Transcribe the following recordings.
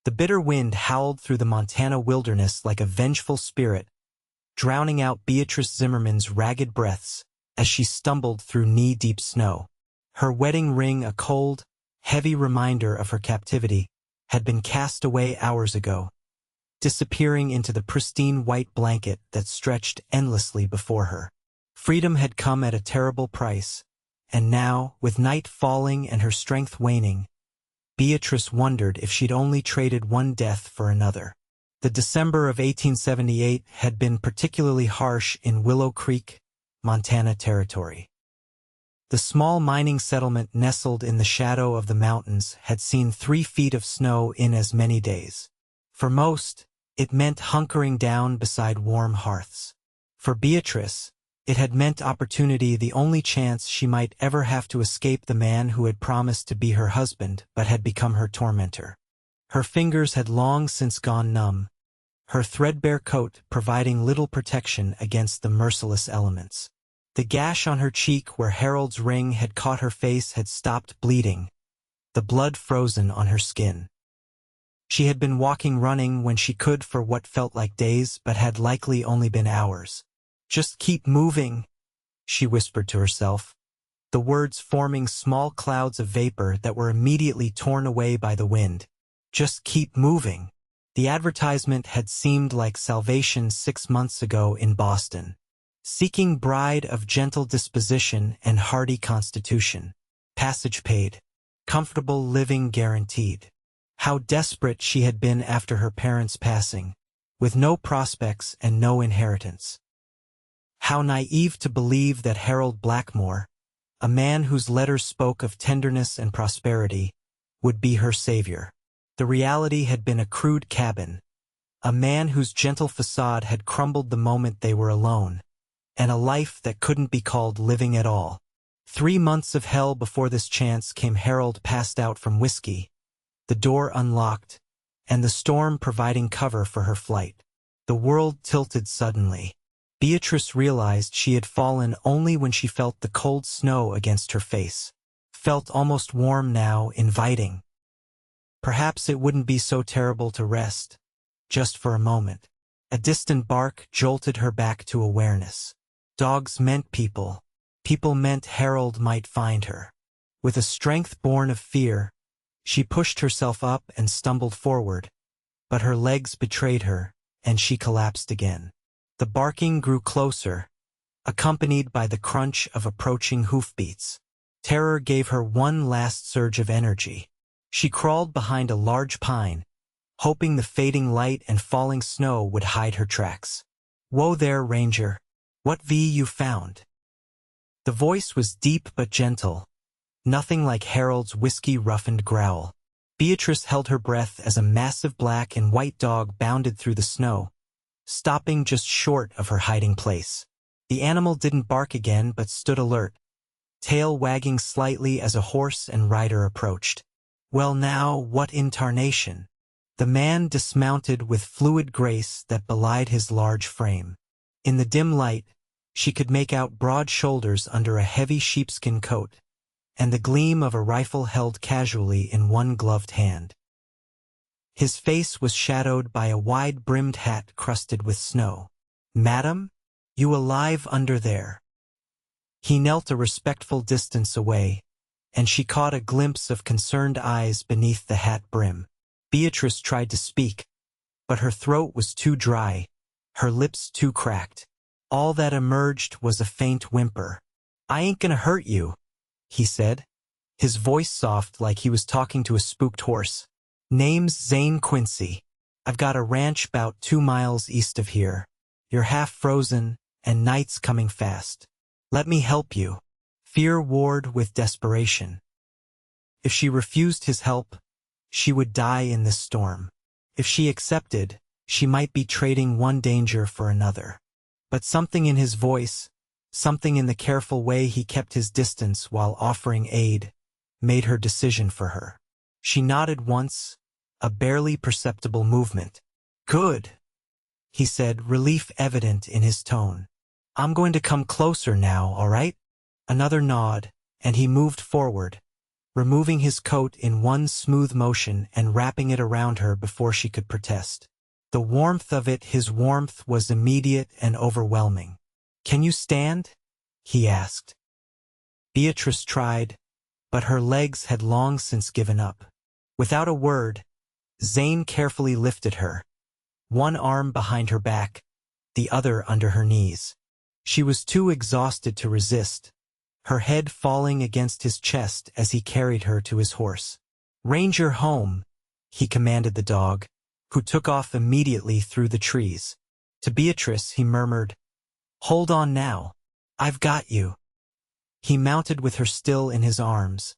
The bitter wind howled through the Montana wilderness like a vengeful spirit, drowning out Beatrice Zimmerman's ragged breaths as she stumbled through knee-deep snow. Her wedding ring, a cold, heavy reminder of her captivity, had been cast away hours ago, disappearing into the pristine white blanket that stretched endlessly before her. Freedom had come at a terrible price, and now, with night falling and her strength waning, Beatrice wondered if she'd only traded one death for another. The December of 1878 had been particularly harsh in Willow Creek, Montana territory. The small mining settlement nestled in the shadow of the mountains had seen 3 feet of snow in as many days. For most, it meant hunkering down beside warm hearths. For Beatrice, it had meant opportunity, the only chance she might ever have to escape the man who had promised to be her husband but had become her tormentor. Her fingers had long since gone numb, her threadbare coat providing little protection against the merciless elements. The gash on her cheek where Harold's ring had caught her face had stopped bleeding, the blood frozen on her skin. She had been running when she could for what felt like days but had likely only been hours. "Just keep moving," she whispered to herself, the words forming small clouds of vapor that were immediately torn away by the wind. Just keep moving. The advertisement had seemed like salvation 6 months ago in Boston. Seeking bride of gentle disposition and hardy constitution. Passage paid. Comfortable living guaranteed. How desperate she had been after her parents' passing, with no prospects and no inheritance. How naive to believe that Harold Blackmore, a man whose letters spoke of tenderness and prosperity, would be her savior. The reality had been a crude cabin, a man whose gentle facade had crumbled the moment they were alone, and a life that couldn't be called living at all. 3 months of hell before this chance came. Harold passed out from whiskey, the door unlocked, and the storm providing cover for her flight. The world tilted suddenly. Beatrice realized she had fallen only when she felt the cold snow against her face. Felt almost warm now, inviting. Perhaps it wouldn't be so terrible to rest, just for a moment. A distant bark jolted her back to awareness. Dogs meant people. People meant Harold might find her. With a strength born of fear, she pushed herself up and stumbled forward, but her legs betrayed her, and she collapsed again. The barking grew closer, accompanied by the crunch of approaching hoofbeats. Terror gave her one last surge of energy. She crawled behind a large pine, hoping the fading light and falling snow would hide her tracks. "Whoa there, Ranger. What V you found?" The voice was deep but gentle, nothing like Harold's whiskey-roughened growl. Beatrice held her breath as a massive black and white dog bounded through the snow, stopping just short of her hiding place. The animal didn't bark again but stood alert, tail wagging slightly as a horse and rider approached. Well now, what in tarnation? The man dismounted with fluid grace that belied his large frame. In the dim light, she could make out broad shoulders under a heavy sheepskin coat, and the gleam of a rifle held casually in one gloved hand. His face was shadowed by a wide-brimmed hat crusted with snow. "Madam, you alive under there?" He knelt a respectful distance away, and she caught a glimpse of concerned eyes beneath the hat brim. Beatrice tried to speak, but her throat was too dry, her lips too cracked. All that emerged was a faint whimper. "I ain't gonna hurt you," he said, his voice soft like he was talking to a spooked horse. "Name's Zane Quincy. I've got a ranch 'bout 2 miles east of here. You're half frozen, and night's coming fast. Let me help you." Fear warred with desperation. If she refused his help, she would die in this storm. If she accepted, she might be trading one danger for another. But something in his voice, something in the careful way he kept his distance while offering aid, made her decision for her. She nodded once, a barely perceptible movement. "Good," he said, relief evident in his tone. "I'm going to come closer now, all right?" Another nod, and he moved forward, removing his coat in one smooth motion and wrapping it around her before she could protest. The warmth of it, his warmth, was immediate and overwhelming. "Can you stand?" he asked. Beatrice tried, but her legs had long since given up. Without a word, Zane carefully lifted her, one arm behind her back, the other under her knees. She was too exhausted to resist, her head falling against his chest as he carried her to his horse. "Ranger home," he commanded the dog, who took off immediately through the trees. To Beatrice he murmured, "Hold on now. I've got you." He mounted with her still in his arms,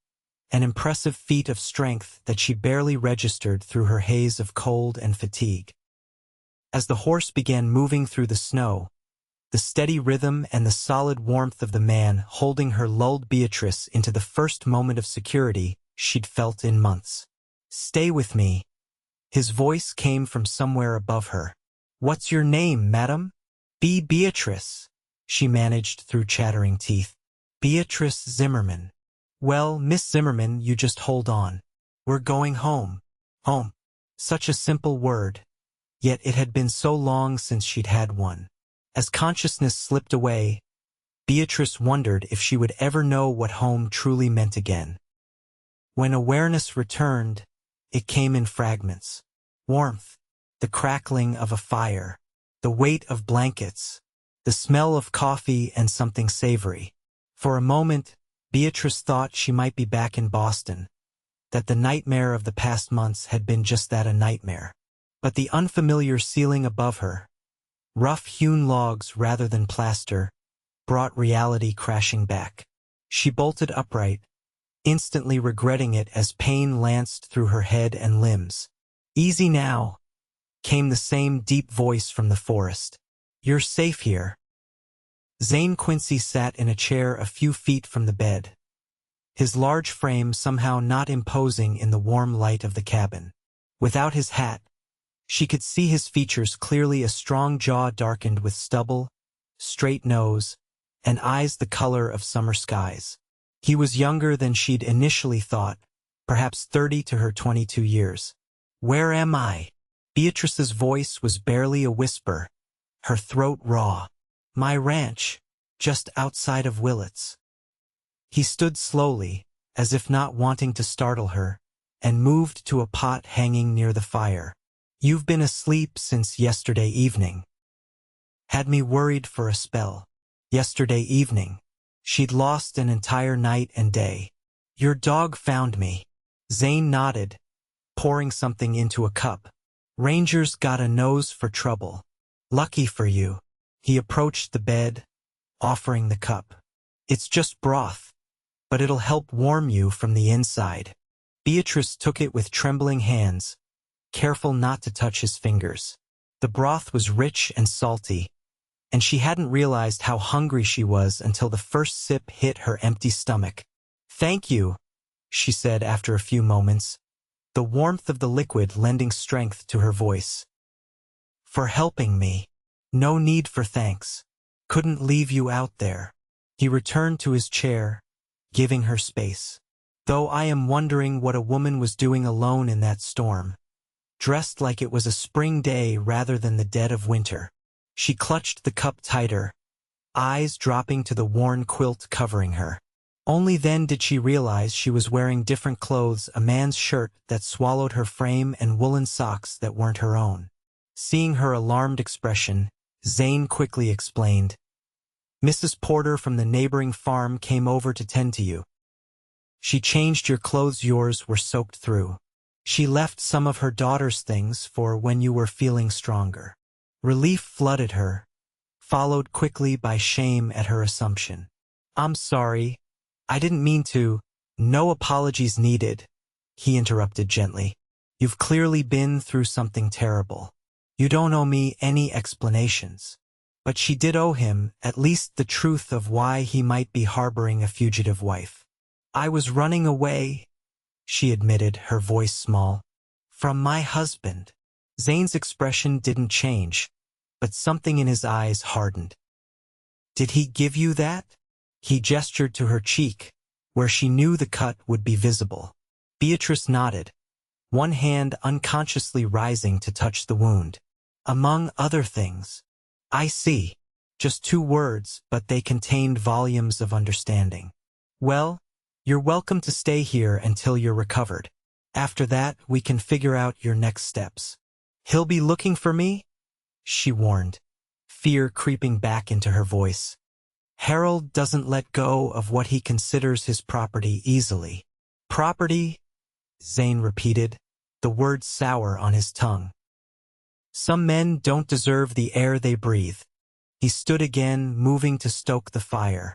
an impressive feat of strength that she barely registered through her haze of cold and fatigue. As the horse began moving through the snow, the steady rhythm and the solid warmth of the man holding her lulled Beatrice into the first moment of security she'd felt in months. "Stay with me." His voice came from somewhere above her. "What's your name, madam?" Beatrice," she managed through chattering teeth. "Beatrice Zimmerman." "Well, Miss Zimmerman, you just hold on. We're going home." Home. Such a simple word, yet it had been so long since she'd had one. As consciousness slipped away, Beatrice wondered if she would ever know what home truly meant again. When awareness returned, it came in fragments. Warmth, the crackling of a fire, the weight of blankets, the smell of coffee and something savory. For a moment, Beatrice thought she might be back in Boston, that the nightmare of the past months had been just that, a nightmare. But the unfamiliar ceiling above her, rough-hewn logs rather than plaster, brought reality crashing back. She bolted upright, instantly regretting it as pain lanced through her head and limbs. "Easy now," came the same deep voice from the forest. "You're safe here." Zane Quincy sat in a chair a few feet from the bed, his large frame somehow not imposing in the warm light of the cabin. Without his hat, she could see his features clearly, a strong jaw darkened with stubble, straight nose, and eyes the color of summer skies. He was younger than she'd initially thought, perhaps 30 to her 22 years. "Where am I?" Beatrice's voice was barely a whisper, her throat raw. "My ranch, just outside of Willits." He stood slowly, as if not wanting to startle her, and moved to a pot hanging near the fire. "You've been asleep since yesterday evening." "Had me worried for a spell." Yesterday evening. She'd lost an entire night and day. "Your dog found me." Zane nodded, pouring something into a cup. "Ranger's got a nose for trouble. Lucky for you." He approached the bed, offering the cup. "It's just broth, but it'll help warm you from the inside." Beatrice took it with trembling hands, careful not to touch his fingers. The broth was rich and salty, and she hadn't realized how hungry she was until the first sip hit her empty stomach. "Thank you," she said after a few moments, the warmth of the liquid lending strength to her voice. "For helping me. No need for thanks. Couldn't leave you out there." He returned to his chair, giving her space. "Though I am wondering what a woman was doing alone in that storm, dressed like it was a spring day rather than the dead of winter." She clutched the cup tighter, eyes dropping to the worn quilt covering her. Only then did she realize she was wearing different clothes, a man's shirt that swallowed her frame and woolen socks that weren't her own. Seeing her alarmed expression, Zane quickly explained, "Mrs. Porter from the neighboring farm came over to tend to you. She changed your clothes, yours were soaked through. She left some of her daughter's things for when you were feeling stronger." Relief flooded her, followed quickly by shame at her assumption. "I'm sorry. I didn't mean to." "No apologies needed," he interrupted gently. "You've clearly been through something terrible. You don't owe me any explanations." But she did owe him at least the truth of why he might be harboring a fugitive wife. "I was running away," she admitted, her voice small, "from my husband." Zane's expression didn't change, but something in his eyes hardened. "Did he give you that?" He gestured to her cheek, where she knew the cut would be visible. Beatrice nodded, one hand unconsciously rising to touch the wound. Among other things. I see. Just 2 words, but they contained volumes of understanding. Well, you're welcome to stay here until you're recovered. After that, we can figure out your next steps. He'll be looking for me? She warned, fear creeping back into her voice. Harold doesn't let go of what he considers his property easily. Property? Zane repeated, the word sour on his tongue. Some men don't deserve the air they breathe. He stood again, moving to stoke the fire.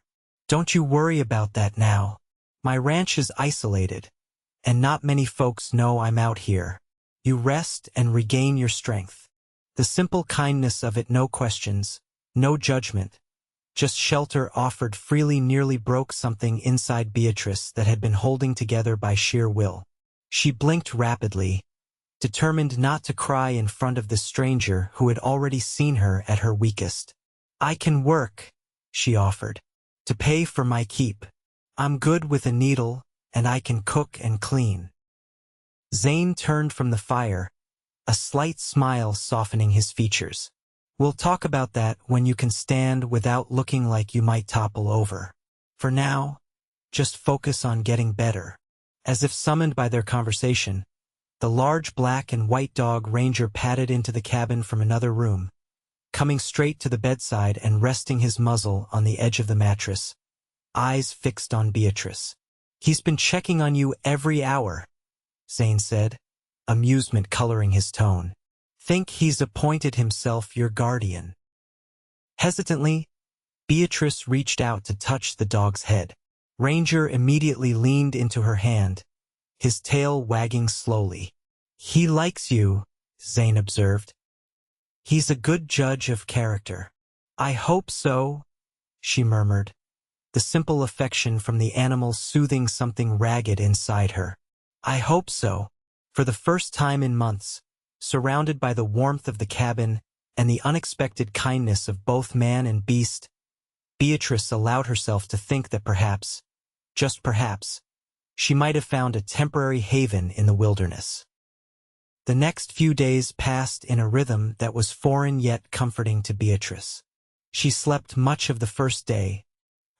Don't you worry about that now. My ranch is isolated, and not many folks know I'm out here. You rest and regain your strength. The simple kindness of it, no questions, no judgment, just shelter offered freely, nearly broke something inside Beatrice that had been holding together by sheer will. She blinked rapidly, determined not to cry in front of this stranger who had already seen her at her weakest. I can work, she offered, to pay for my keep. I'm good with a needle, and I can cook and clean. Zane turned from the fire, a slight smile softening his features. We'll talk about that when you can stand without looking like you might topple over. For now, just focus on getting better. As if summoned by their conversation, the large black and white dog Ranger padded into the cabin from another room, coming straight to the bedside and resting his muzzle on the edge of the mattress, eyes fixed on Beatrice. He's been checking on you every hour, Zane said, amusement coloring his tone. Think he's appointed himself your guardian. Hesitantly, Beatrice reached out to touch the dog's head. Ranger immediately leaned into her hand, his tail wagging slowly. He likes you, Zane observed. He's a good judge of character. I hope so, she murmured, the simple affection from the animal soothing something ragged inside her. I hope so. For the first time in months, surrounded by the warmth of the cabin and the unexpected kindness of both man and beast, Beatrice allowed herself to think that perhaps, just perhaps, she might have found a temporary haven in the wilderness. The next few days passed in a rhythm that was foreign yet comforting to Beatrice. She slept much of the first day,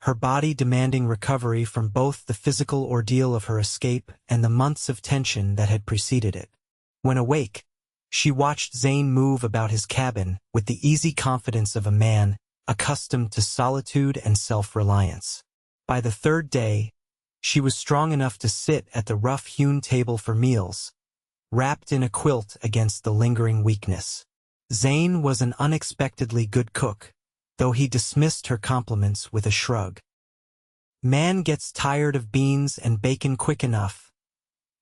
her body demanding recovery from both the physical ordeal of her escape and the months of tension that had preceded it. When awake, she watched Zane move about his cabin with the easy confidence of a man accustomed to solitude and self-reliance. By the 3rd day, she was strong enough to sit at the rough-hewn table for meals, wrapped in a quilt against the lingering weakness. Zane was an unexpectedly good cook, though he dismissed her compliments with a shrug. Man gets tired of beans and bacon quick enough,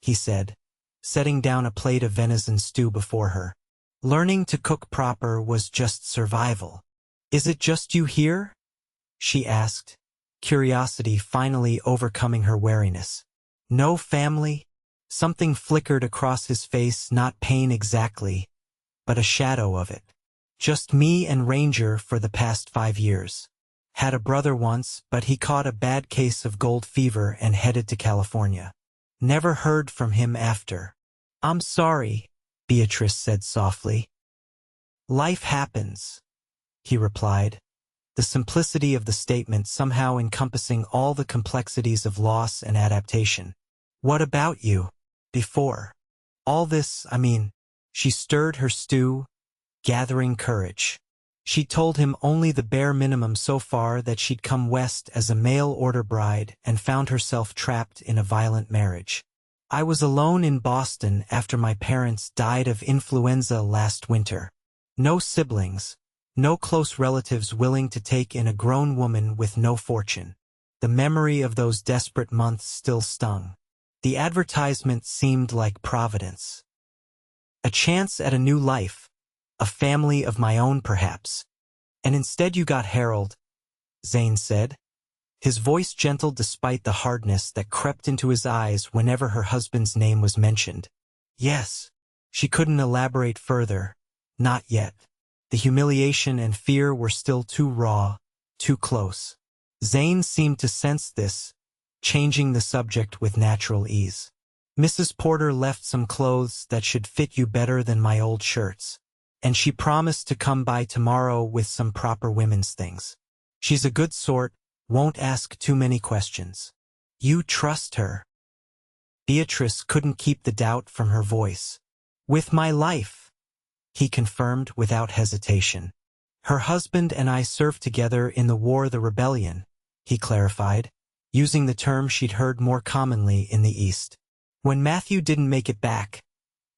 he said, setting down a plate of venison stew before her. Learning to cook proper was just survival. Is it just you here? She asked, curiosity finally overcoming her wariness. No family? Something flickered across his face, not pain exactly, but a shadow of it. Just me and Ranger for the past 5 years. Had a brother once, but he caught a bad case of gold fever and headed to California. Never heard from him after. I'm sorry, Beatrice said softly. Life happens, he replied, the simplicity of the statement somehow encompassing all the complexities of loss and adaptation. What about you? Before all this, she stirred her stew, gathering courage. She told him only the bare minimum so far, that she'd come west as a mail-order bride and found herself trapped in a violent marriage. I was alone in Boston after my parents died of influenza last winter. No siblings, no close relatives willing to take in a grown woman with no fortune. The memory of those desperate months still stung. The advertisement seemed like providence. A chance at a new life, a family of my own perhaps. And instead you got Harold, Zane said, his voice gentle despite the hardness that crept into his eyes whenever her husband's name was mentioned. Yes. She couldn't elaborate further. Not yet. The humiliation and fear were still too raw, too close. Zane seemed to sense this, changing the subject with natural ease. Mrs. Porter left some clothes that should fit you better than my old shirts, and she promised to come by tomorrow with some proper women's things. She's a good sort, won't ask too many questions. You trust her? Beatrice couldn't keep the doubt from her voice. With my life, he confirmed without hesitation. Her husband and I served together in the war, the rebellion, he clarified, using the term she'd heard more commonly in the East. When Matthew didn't make it back,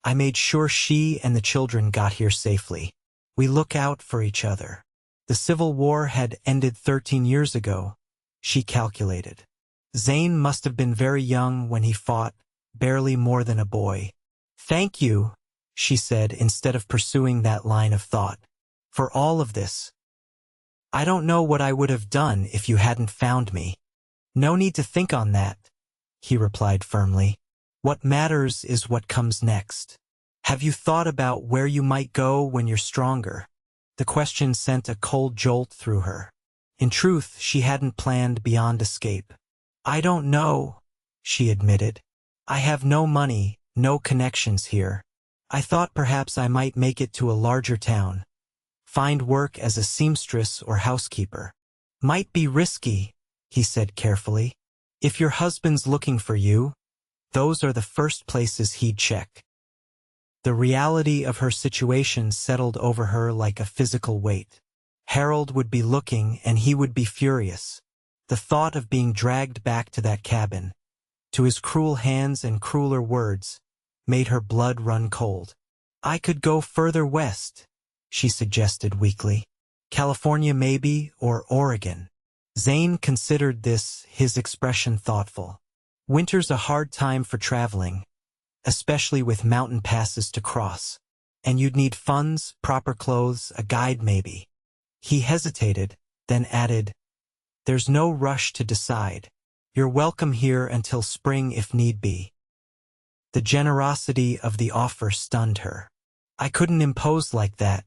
I made sure she and the children got here safely. We look out for each other. The Civil War had ended 13 years ago, she calculated. Zane must have been very young when he fought, barely more than a boy. Thank you, she said instead of pursuing that line of thought, for all of this. I don't know what I would have done if you hadn't found me. No need to think on that, he replied firmly. What matters is what comes next. Have you thought about where you might go when you're stronger? The question sent a cold jolt through her. In truth, she hadn't planned beyond escape. I don't know, she admitted. I have no money, no connections here. I thought perhaps I might make it to a larger town. Find work as a seamstress or housekeeper. Might be risky, he said carefully. If your husband's looking for you, those are the first places he'd check. The reality of her situation settled over her like a physical weight. Harold would be looking and he would be furious. The thought of being dragged back to that cabin, to his cruel hands and crueler words, made her blood run cold. I could go further west, she suggested weakly. California maybe, or Oregon. Zane considered this, his expression thoughtful. Winter's a hard time for traveling, especially with mountain passes to cross. And you'd need funds, proper clothes, a guide maybe. He hesitated, then added, There's no rush to decide. You're welcome here until spring if need be. The generosity of the offer stunned her. I couldn't impose like that.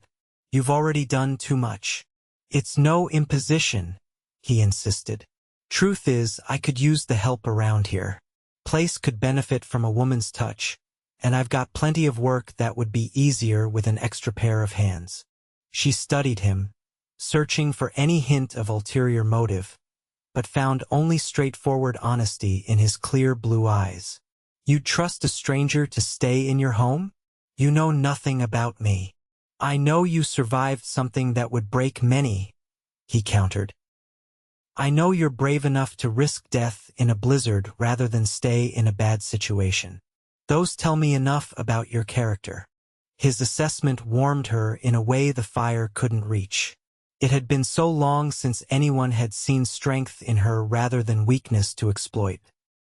You've already done too much. It's no imposition, he insisted. Truth is, I could use the help around here. Place could benefit from a woman's touch, and I've got plenty of work that would be easier with an extra pair of hands. She studied him, searching for any hint of ulterior motive, but found only straightforward honesty in his clear blue eyes. You'd trust a stranger to stay in your home? You know nothing about me. I know you survived something that would break many, he countered. I know you're brave enough to risk death in a blizzard rather than stay in a bad situation. Those tell me enough about your character. His assessment warmed her in a way the fire couldn't reach. It had been so long since anyone had seen strength in her rather than weakness to exploit.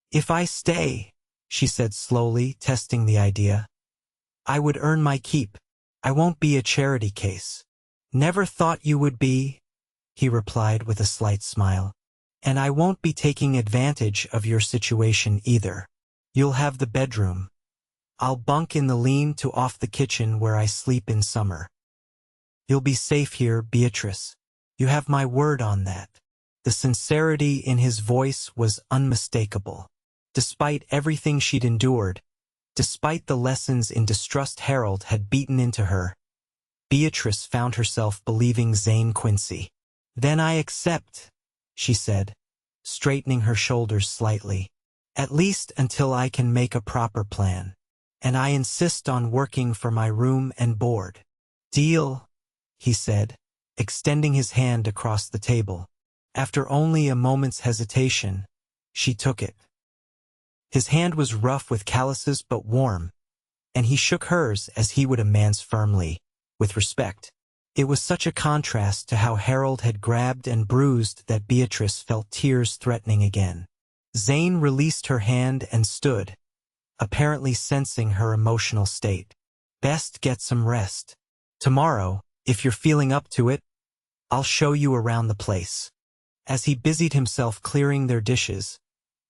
If I stay, she said slowly, testing the idea, I would earn my keep. I won't be a charity case. Never thought you would be, he replied with a slight smile. And I won't be taking advantage of your situation either. You'll have the bedroom. I'll bunk in the lean-to off the kitchen where I sleep in summer. You'll be safe here, Beatrice. You have my word on that. The sincerity in his voice was unmistakable. Despite everything she'd endured, despite the lessons in distrust Harold had beaten into her, Beatrice found herself believing Zane Quincy. Then I accept, she said, straightening her shoulders slightly. At least until I can make a proper plan. And I insist on working for my room and board. Deal, he said, extending his hand across the table. After only a moment's hesitation, she took it. His hand was rough with calluses but warm, and he shook hers as he would a man's firmly, with respect. It was such a contrast to how Harold had grabbed and bruised that Beatrice felt tears threatening again. Zane released her hand and stood, apparently sensing her emotional state. Best get some rest. Tomorrow, if you're feeling up to it, I'll show you around the place. As he busied himself clearing their dishes,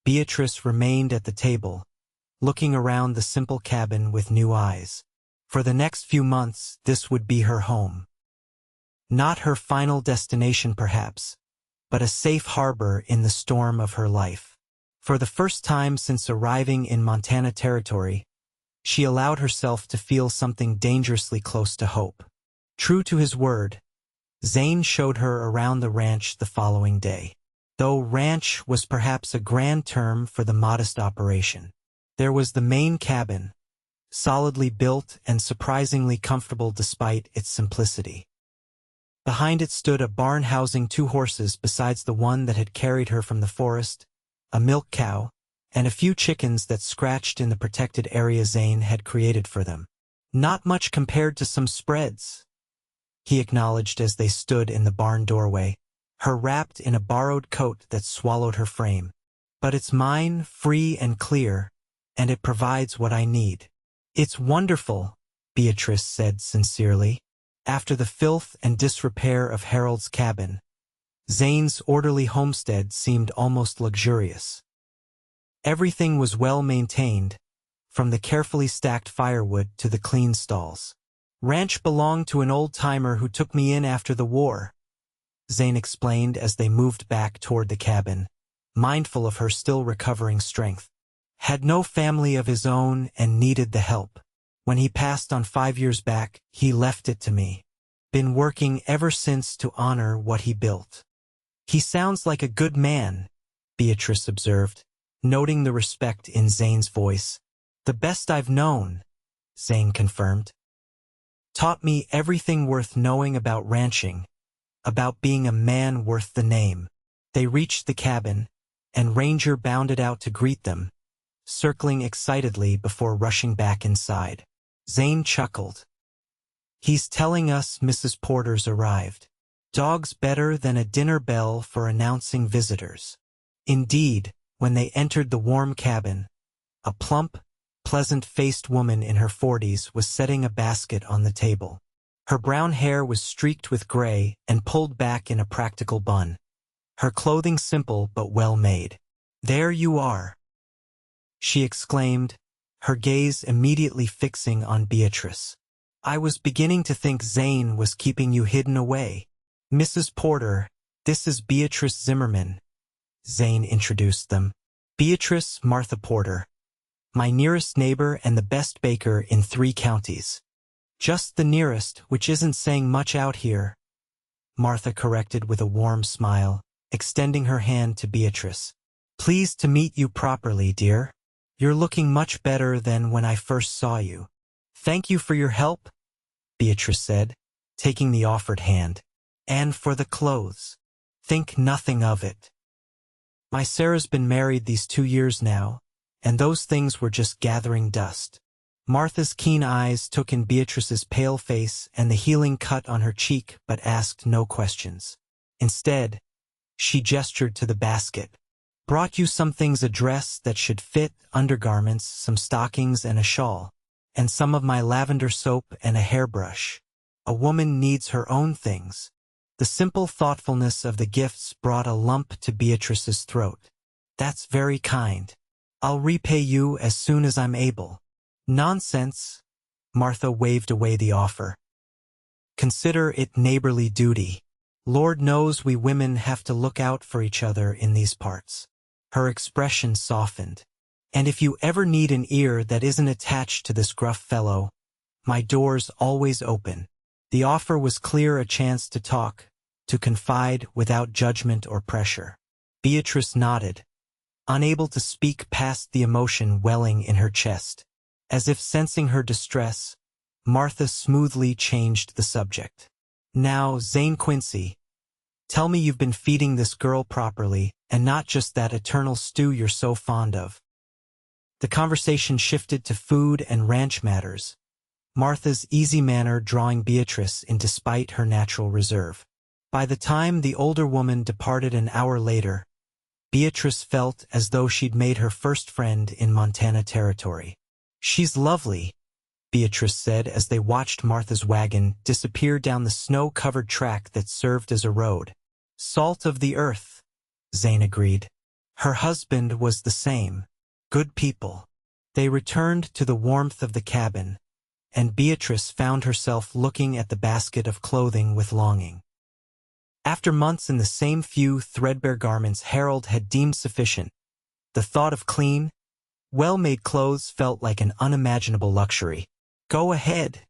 Beatrice remained at the table, looking around the simple cabin with new eyes. For the next few months, this would be her home. Not her final destination perhaps, but a safe harbor in the storm of her life. For the first time since arriving in Montana territory, she allowed herself to feel something dangerously close to hope. True to his word, Zane showed her around the ranch the following day. Though ranch was perhaps a grand term for the modest operation. There was the main cabin, solidly built and surprisingly comfortable despite its simplicity. Behind it stood a barn housing 2 horses besides the one that had carried her from the forest, a milk cow, and a few chickens that scratched in the protected area Zane had created for them. Not much compared to some spreads, he acknowledged as they stood in the barn doorway, her wrapped in a borrowed coat that swallowed her frame. But it's mine, free and clear, and it provides what I need. It's wonderful, Beatrice said sincerely. After the filth and disrepair of Harold's cabin, Zane's orderly homestead seemed almost luxurious. Everything was well maintained, from the carefully stacked firewood to the clean stalls. Ranch belonged to an old-timer who took me in after the war, Zane explained as they moved back toward the cabin, mindful of her still recovering strength. Had no family of his own and needed the help. When he passed on 5 years back, he left it to me. Been working ever since to honor what he built. He sounds like a good man, Beatrice observed, noting the respect in Zane's voice. The best I've known, Zane confirmed. Taught me everything worth knowing about ranching, about being a man worth the name. They reached the cabin, and Ranger bounded out to greet them, circling excitedly before rushing back inside. Zane chuckled. He's telling us Mrs. Porter's arrived. Dog's better than a dinner bell for announcing visitors. Indeed, when they entered the warm cabin, a plump, pleasant-faced woman in her 40s was setting a basket on the table. Her brown hair was streaked with gray and pulled back in a practical bun. Her clothing simple but well-made. "There you are," she exclaimed, her gaze immediately fixing on Beatrice. "I was beginning to think Zane was keeping you hidden away. Mrs. Porter, this is Beatrice Zimmerman," Zane introduced them. "Beatrice Martha Porter. My nearest neighbor and the best baker in 3 counties. Just the nearest, which isn't saying much out here," Martha corrected with a warm smile, extending her hand to Beatrice. "Pleased to meet you properly, dear. You're looking much better than when I first saw you." "Thank you for your help," Beatrice said, taking the offered hand. "And for the clothes. Think nothing of it. My Sarah's been married these 2 years now, and those things were just gathering dust." Martha's keen eyes took in Beatrice's pale face and the healing cut on her cheek but asked no questions. Instead, she gestured to the basket. "Brought you some things, a dress that should fit, undergarments, some stockings and a shawl, and some of my lavender soap and a hairbrush. A woman needs her own things." The simple thoughtfulness of the gifts brought a lump to Beatrice's throat. "That's very kind. I'll repay you as soon as I'm able." "Nonsense," Martha waved away the offer. "Consider it neighborly duty. Lord knows we women have to look out for each other in these parts." Her expression softened. "And if you ever need an ear that isn't attached to this gruff fellow, my door's always open." The offer was clear, a chance to talk, to confide without judgment or pressure. Beatrice nodded, unable to speak past the emotion welling in her chest. As if sensing her distress, Martha smoothly changed the subject. "Now, Zane Quincy, tell me you've been feeding this girl properly, and not just that eternal stew you're so fond of." The conversation shifted to food and ranch matters, Martha's easy manner drawing Beatrice in despite her natural reserve. By the time the older woman departed an hour later, Beatrice felt as though she'd made her first friend in Montana territory. "She's lovely," Beatrice said as they watched Martha's wagon disappear down the snow-covered track that served as a road. "Salt of the earth," Zane agreed. Her husband was the same. Good people. They returned to the warmth of the cabin, and Beatrice found herself looking at the basket of clothing with longing. After months in the same few threadbare garments Harold had deemed sufficient, The thought of clean, well-made clothes felt like an unimaginable luxury. "Go ahead,"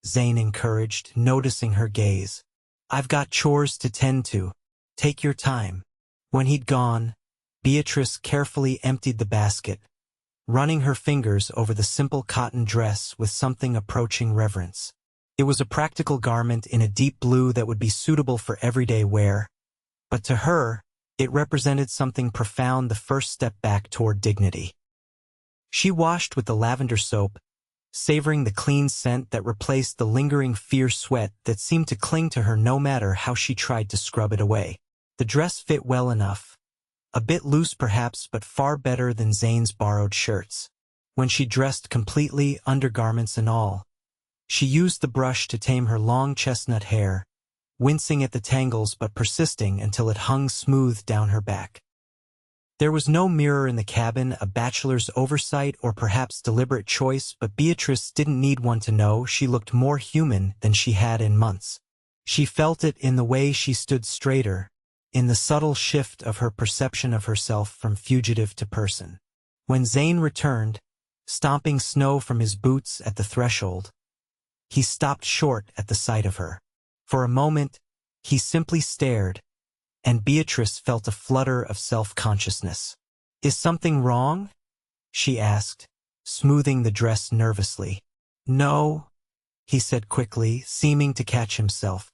Zane encouraged, noticing her gaze. "I've got chores to tend to. Take your time." When he'd gone, Beatrice carefully emptied the basket, running her fingers over the simple cotton dress with something approaching reverence. It was a practical garment in a deep blue that would be suitable for everyday wear, but to her, it represented something profound, the first step back toward dignity. She washed with the lavender soap, savoring the clean scent that replaced the lingering fierce sweat that seemed to cling to her no matter how she tried to scrub it away. The dress fit well enough, a bit loose perhaps, but far better than Zane's borrowed shirts. When she dressed completely, undergarments and all, she used the brush to tame her long chestnut hair, wincing at the tangles but persisting until it hung smooth down her back. There was no mirror in the cabin, a bachelor's oversight or perhaps deliberate choice, but Beatrice didn't need one to know she looked more human than she had in months. She felt it in the way she stood straighter, in the subtle shift of her perception of herself from fugitive to person. When Zane returned, stomping snow from his boots at the threshold, he stopped short at the sight of her. For a moment, he simply stared, and Beatrice felt a flutter of self-consciousness. "Is something wrong?" she asked, smoothing the dress nervously. "No," he said quickly, seeming to catch himself.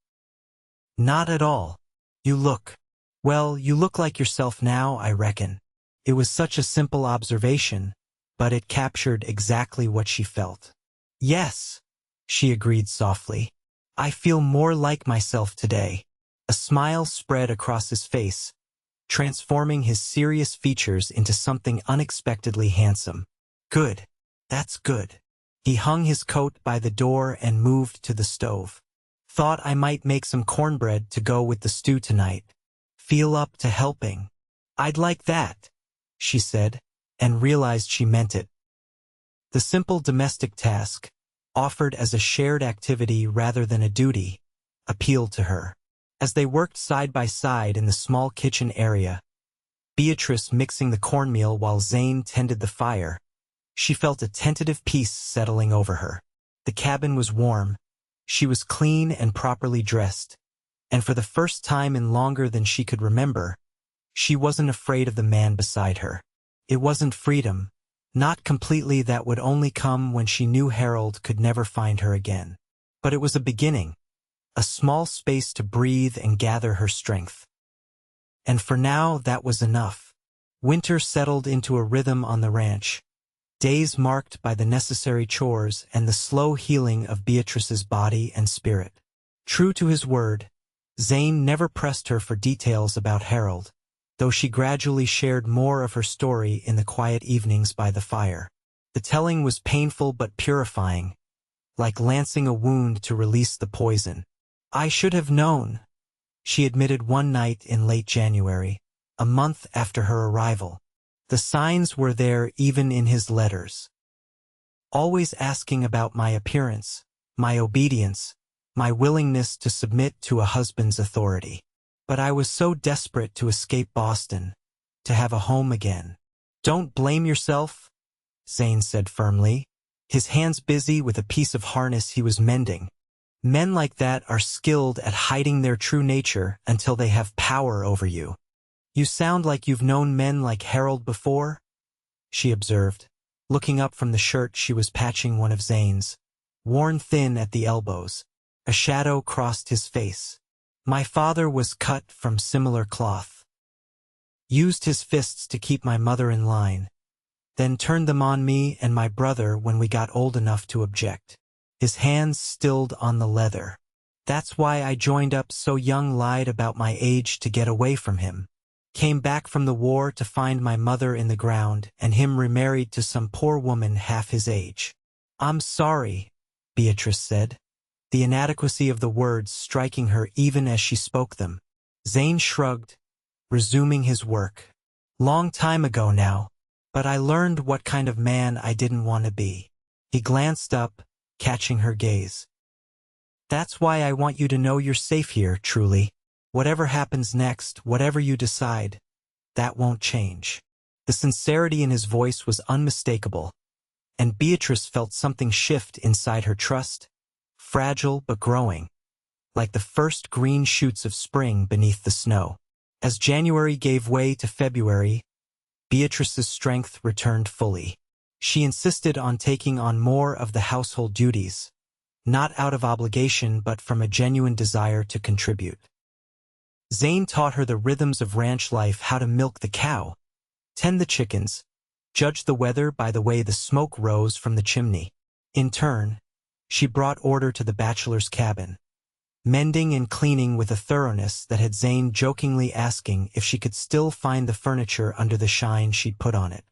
"Not at all. You look like yourself now, I reckon." It was such a simple observation, but it captured exactly what she felt. "Yes," she agreed softly. "I feel more like myself today." A smile spread across his face, transforming his serious features into something unexpectedly handsome. "Good. That's good." He hung his coat by the door and moved to the stove. "Thought I might make some cornbread to go with the stew tonight. Feel up to helping?" "I'd like that," she said, and realized she meant it. The simple domestic task, offered as a shared activity rather than a duty, appealed to her. As they worked side by side in the small kitchen area, Beatrice mixing the cornmeal while Zane tended the fire, she felt a tentative peace settling over her. The cabin was warm, she was clean and properly dressed, and for the first time in longer than she could remember, she wasn't afraid of the man beside her. It wasn't freedom, not completely, that would only come when she knew Harold could never find her again. But it was a beginning, a small space to breathe and gather her strength. And for now, that was enough. Winter settled into a rhythm on the ranch, days marked by the necessary chores and the slow healing of Beatrice's body and spirit. True to his word, Zane never pressed her for details about Harold, though she gradually shared more of her story in the quiet evenings by the fire. The telling was painful but purifying, like lancing a wound to release the poison. "I should have known," she admitted one night in late January, a month after her arrival. The signs were there even in his letters. Always asking about my appearance, my obedience, my willingness to submit to a husband's authority. But I was so desperate to escape Boston, to have a home again. "Don't blame yourself," Zane said firmly, his hands busy with a piece of harness he was mending. "Men like that are skilled at hiding their true nature until they have power over you." "You sound like you've known men like Harold before," she observed, looking up from the shirt she was patching one of Zane's, worn thin at the elbows. A shadow crossed his face. "My father was cut from similar cloth. Used his fists to keep my mother in line, then turned them on me and my brother when we got old enough to object." His hands stilled on the leather. "That's why I joined up so young, lied about my age to get away from him. Came back from the war to find my mother in the ground and him remarried to some poor woman half his age." "I'm sorry," Beatrice said, the inadequacy of the words striking her even as she spoke them. Zane shrugged, resuming his work. "Long time ago now, but I learned what kind of man I didn't want to be." He glanced up, catching her gaze. "That's why I want you to know you're safe here, truly. Whatever happens next, whatever you decide, that won't change." The sincerity in his voice was unmistakable, and Beatrice felt something shift inside her trust, fragile but growing, like the first green shoots of spring beneath the snow. As January gave way to February, Beatrice's strength returned fully. She insisted on taking on more of the household duties, not out of obligation but from a genuine desire to contribute. Zane taught her the rhythms of ranch life, how to milk the cow, tend the chickens, judge the weather by the way the smoke rose from the chimney. In turn, she brought order to the bachelor's cabin, mending and cleaning with a thoroughness that had Zane jokingly asking if she could still find the furniture under the shine she'd put on it.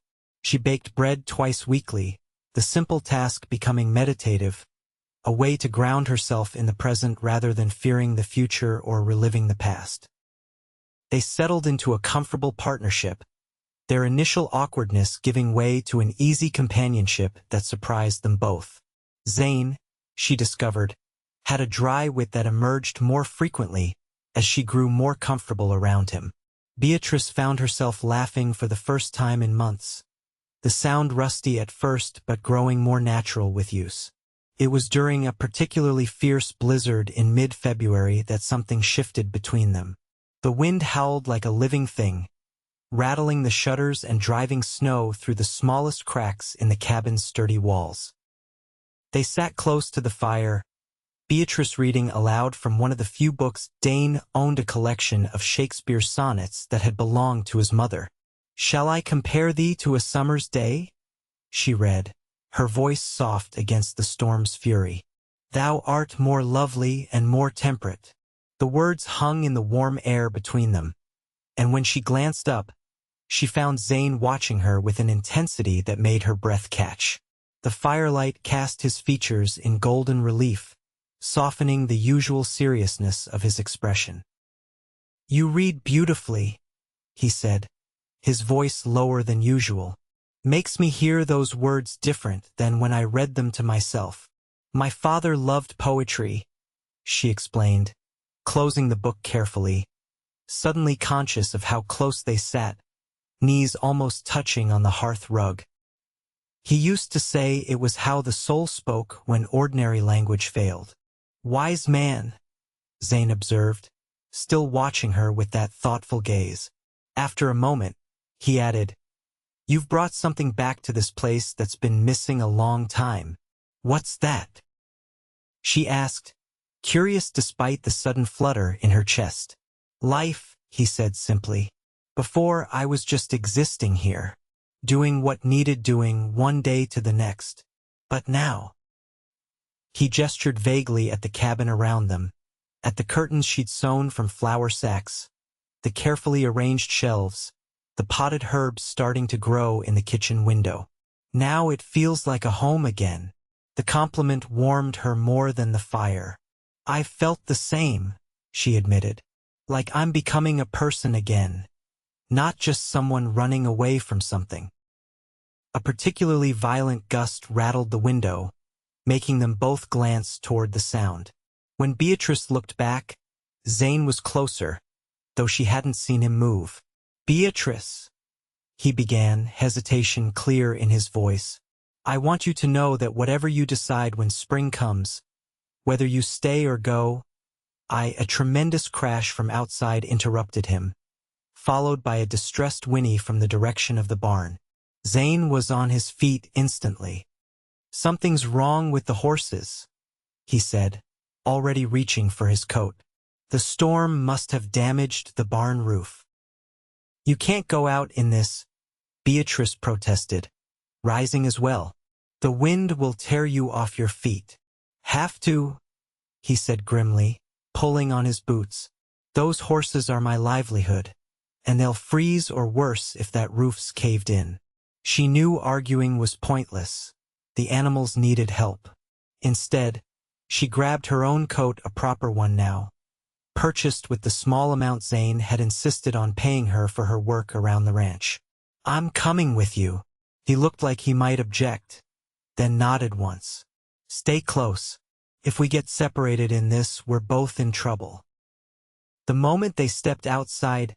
She baked bread twice weekly, the simple task becoming meditative, a way to ground herself in the present rather than fearing the future or reliving the past. They settled into a comfortable partnership, their initial awkwardness giving way to an easy companionship that surprised them both. Zane, she discovered, had a dry wit that emerged more frequently as she grew more comfortable around him. Beatrice found herself laughing for the first time in months, the sound rusty at first but growing more natural with use. It was during a particularly fierce blizzard in mid-February that something shifted between them. The wind howled like a living thing, rattling the shutters and driving snow through the smallest cracks in the cabin's sturdy walls. They sat close to the fire, Beatrice reading aloud from one of the few books. Zane owned a collection of Shakespeare's sonnets that had belonged to his mother. "Shall I compare thee to a summer's day?" she read, her voice soft against the storm's fury. "Thou art more lovely and more temperate." The words hung in the warm air between them, and when she glanced up, she found Zane watching her with an intensity that made her breath catch. The firelight cast his features in golden relief, softening the usual seriousness of his expression. "You read beautifully," he said, his voice lower than usual. "Makes me hear those words different than when I read them to myself." "My father loved poetry," she explained, closing the book carefully, suddenly conscious of how close they sat, knees almost touching on the hearth rug. "He used to say it was how the soul spoke when ordinary language failed." "Wise man," Zane observed, still watching her with that thoughtful gaze. After a moment, he added, "You've brought something back to this place that's been missing a long time." "What's that?" she asked, curious despite the sudden flutter in her chest. "Life," he said simply. "Before I was just existing here, doing what needed doing one day to the next. But now—" He gestured vaguely at the cabin around them, at the curtains she'd sewn from flour sacks, the carefully arranged shelves, the potted herbs starting to grow in the kitchen window. "Now it feels like a home again." The compliment warmed her more than the fire. "I've felt the same," she admitted. "Like I'm becoming a person again, not just someone running away from something." A particularly violent gust rattled the window, making them both glance toward the sound. When Beatrice looked back, Zane was closer, though she hadn't seen him move. "Beatrice," he began, hesitation clear in his voice, "I want you to know that whatever you decide when spring comes, whether you stay or go—" A tremendous crash from outside interrupted him, followed by a distressed whinny from the direction of the barn. Zane was on his feet instantly. "Something's wrong with the horses," he said, already reaching for his coat. "The storm must have damaged the barn roof." "You can't go out in this," Beatrice protested, rising as well. "The wind will tear you off your feet." "Have to," he said grimly, pulling on his boots. "Those horses are my livelihood, and they'll freeze or worse if that roof's caved in." She knew arguing was pointless. The animals needed help. Instead, she grabbed her own coat, a proper one now, purchased with the small amount Zane had insisted on paying her for her work around the ranch. "I'm coming with you." He looked like he might object, then nodded once. "Stay close. If we get separated in this, we're both in trouble." The moment they stepped outside,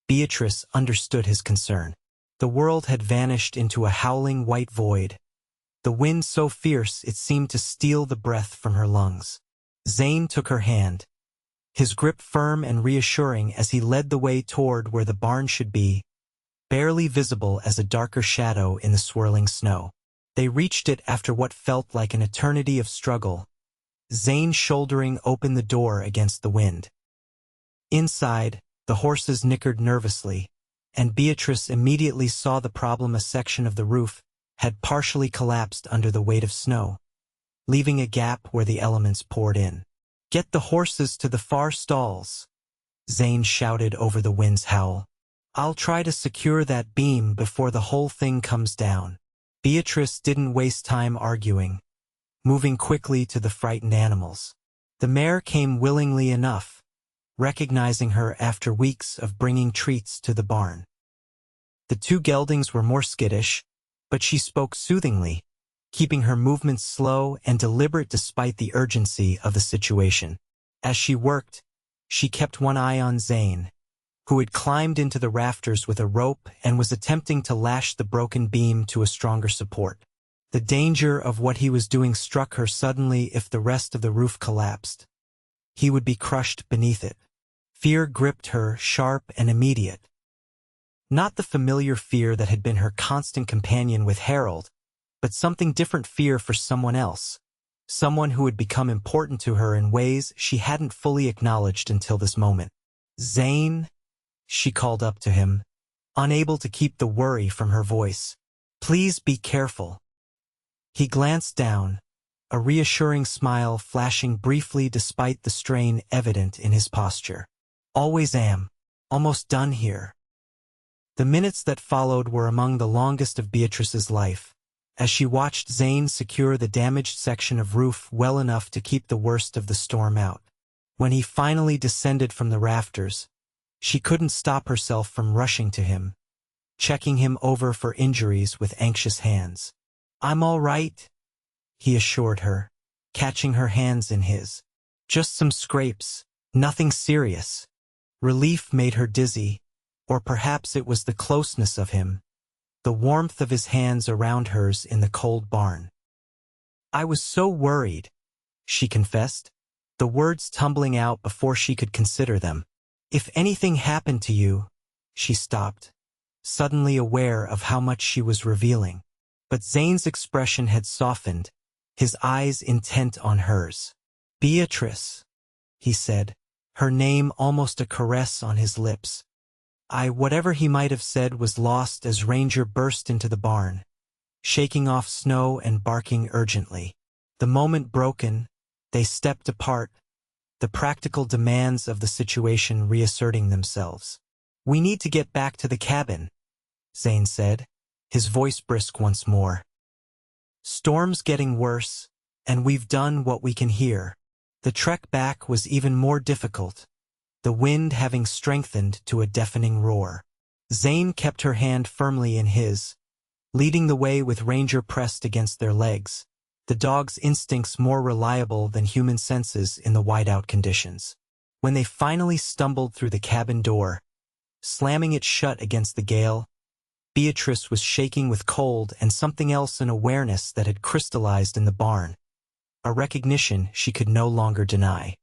Beatrice understood his concern. The world had vanished into a howling white void, the wind so fierce it seemed to steal the breath from her lungs. Zane took her hand, his grip firm and reassuring as he led the way toward where the barn should be, barely visible as a darker shadow in the swirling snow. They reached it after what felt like an eternity of struggle, Zane shouldering open the door against the wind. Inside, the horses nickered nervously, and Beatrice immediately saw the problem. A section of the roof had partially collapsed under the weight of snow, leaving a gap where the elements poured in. "Get the horses to the far stalls," Zane shouted over the wind's howl. "I'll try to secure that beam before the whole thing comes down." Beatrice didn't waste time arguing, moving quickly to the frightened animals. The mare came willingly enough, recognizing her after weeks of bringing treats to the barn. The two geldings were more skittish, but she spoke soothingly, keeping her movements slow and deliberate despite the urgency of the situation. As she worked, she kept one eye on Zane, who had climbed into the rafters with a rope and was attempting to lash the broken beam to a stronger support. The danger of what he was doing struck her suddenly. If the rest of the roof collapsed, he would be crushed beneath it. Fear gripped her, sharp and immediate. Not the familiar fear that had been her constant companion with Harold, but something different, fear for someone else, someone who had become important to her in ways she hadn't fully acknowledged until this moment. "Zane," she called up to him, unable to keep the worry from her voice. "Please be careful." He glanced down, a reassuring smile flashing briefly despite the strain evident in his posture. "Always am. Almost done here." The minutes that followed were among the longest of Beatrice's life, as she watched Zane secure the damaged section of roof well enough to keep the worst of the storm out. When he finally descended from the rafters, she couldn't stop herself from rushing to him, checking him over for injuries with anxious hands. "I'm all right," he assured her, catching her hands in his. "Just some scrapes, nothing serious." Relief made her dizzy, or perhaps it was the closeness of him, the warmth of his hands around hers in the cold barn. "I was so worried," she confessed, the words tumbling out before she could consider them. "If anything happened to you—" She stopped, suddenly aware of how much she was revealing. But Zane's expression had softened, his eyes intent on hers. "Beatrice," he said, her name almost a caress on his lips. Whatever he might have said was lost as Ranger burst into the barn, shaking off snow and barking urgently. The moment broken, they stepped apart, the practical demands of the situation reasserting themselves. "We need to get back to the cabin," Zane said, his voice brisk once more. "Storm's getting worse, and we've done what we can here." The trek back was even more difficult, the wind having strengthened to a deafening roar. Zane kept her hand firmly in his, leading the way with Ranger pressed against their legs, the dog's instincts more reliable than human senses in the whiteout conditions. When they finally stumbled through the cabin door, slamming it shut against the gale, Beatrice was shaking with cold and something else, an awareness that had crystallized in the barn, a recognition she could no longer deny.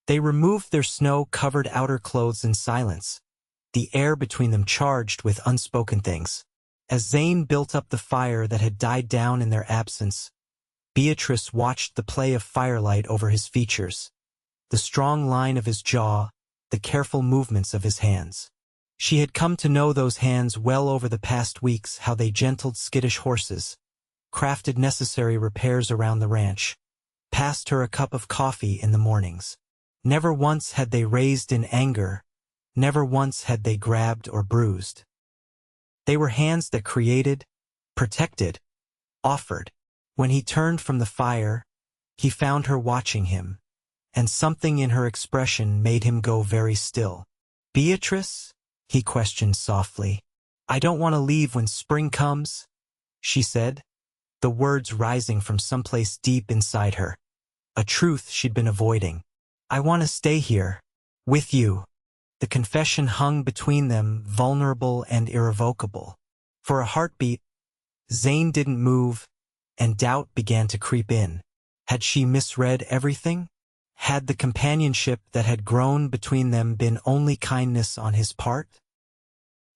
They removed their snow-covered outer clothes in silence, the air between them charged with unspoken things. As Zane built up the fire that had died down in their absence, Beatrice watched the play of firelight over his features, the strong line of his jaw, the careful movements of his hands. She had come to know those hands well over the past weeks, how they gentled skittish horses, crafted necessary repairs around the ranch, passed her a cup of coffee in the mornings. Never once had they raised in anger, never once had they grabbed or bruised. They were hands that created, protected, offered. When he turned from the fire, he found her watching him, and something in her expression made him go very still. "Beatrice?" he questioned softly. "I don't want to leave when spring comes," she said, the words rising from someplace deep inside her, a truth she'd been avoiding. "I want to stay here, with you." The confession hung between them, vulnerable and irrevocable. For a heartbeat, Zane didn't move, and doubt began to creep in. Had she misread everything? Had the companionship that had grown between them been only kindness on his part?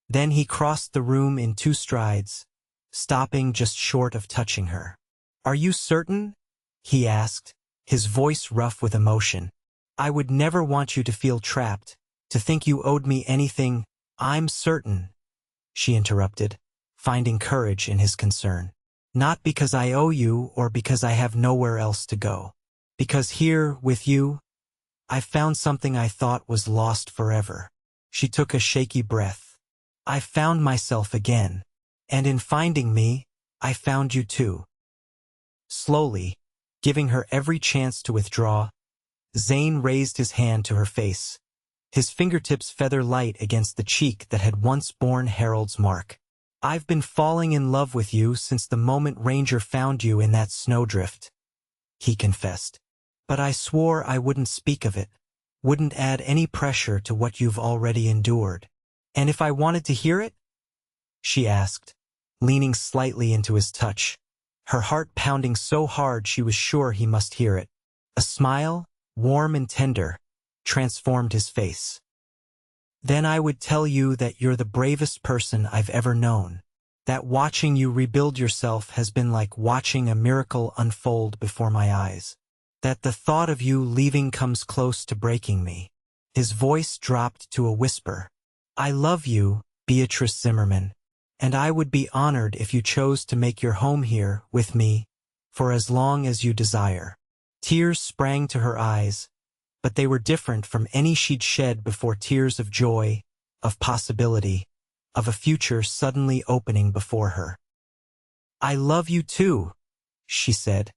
Then he crossed the room in 2 strides, stopping just short of touching her. "Are you certain?" he asked, his voice rough with emotion. "I would never want you to feel trapped, to think you owed me anything." "I'm certain," she interrupted, finding courage in his concern. "Not because I owe you or because I have nowhere else to go. Because here, with you, I found something I thought was lost forever." She took a shaky breath. "I found myself again. And in finding me, I found you too." Slowly, giving her every chance to withdraw, Zane raised his hand to her face, his fingertips feather light against the cheek that had once borne Harold's mark. "I've been falling in love with you since the moment Ranger found you in that snowdrift," he confessed. "But I swore I wouldn't speak of it, wouldn't add any pressure to what you've already endured." "And if I wanted to hear it?" she asked, leaning slightly into his touch, her heart pounding so hard she was sure he must hear it. A smile, warm and tender, transformed his face. "Then I would tell you that you're the bravest person I've ever known. That watching you rebuild yourself has been like watching a miracle unfold before my eyes. That the thought of you leaving comes close to breaking me." His voice dropped to a whisper. "I love you, Beatrice Zimmerman, and I would be honored if you chose to make your home here with me for as long as you desire." Tears sprang to her eyes, but they were different from any she'd shed before, tears of joy, of possibility, of a future suddenly opening before her. "I love you too," she said,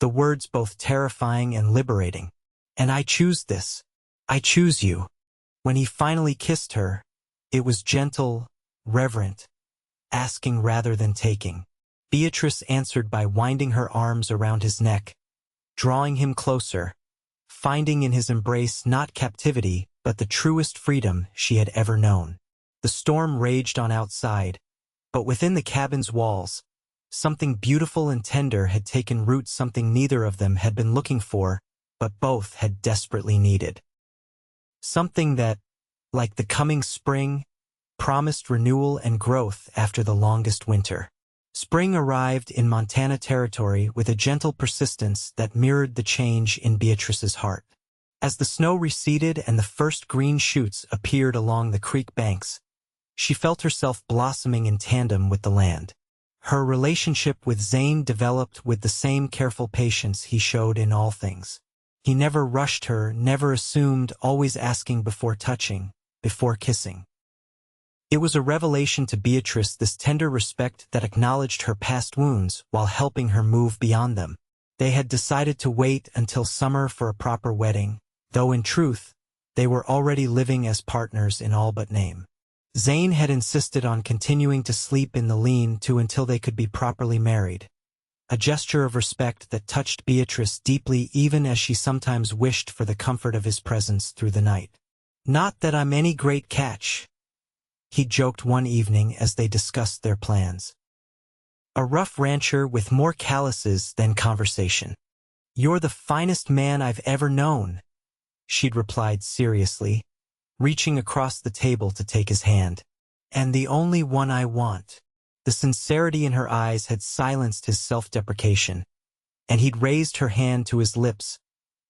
the words both terrifying and liberating. "And I choose this. I choose you." When he finally kissed her, it was gentle, reverent, asking rather than taking. Beatrice answered by winding her arms around his neck, drawing him closer, finding in his embrace not captivity, but the truest freedom she had ever known. The storm raged on outside, but within the cabin's walls, something beautiful and tender had taken root, something neither of them had been looking for, but both had desperately needed. Something that, like the coming spring, promised renewal and growth after the longest winter. Spring arrived in Montana territory with a gentle persistence that mirrored the change in Beatrice's heart. As the snow receded and the first green shoots appeared along the creek banks, she felt herself blossoming in tandem with the land. Her relationship with Zane developed with the same careful patience he showed in all things. He never rushed her, never assumed, always asking before touching, before kissing. It was a revelation to Beatrice, this tender respect that acknowledged her past wounds while helping her move beyond them. They had decided to wait until summer for a proper wedding, though in truth, they were already living as partners in all but name. Zane had insisted on continuing to sleep in the lean-to until they could be properly married, a gesture of respect that touched Beatrice deeply, even as she sometimes wished for the comfort of his presence through the night. "Not that I'm any great catch," he joked one evening as they discussed their plans. "A rough rancher with more calluses than conversation." "You're the finest man I've ever known," she'd replied seriously, reaching across the table to take his hand. "And the only one I want." The sincerity in her eyes had silenced his self-deprecation, and he'd raised her hand to his lips,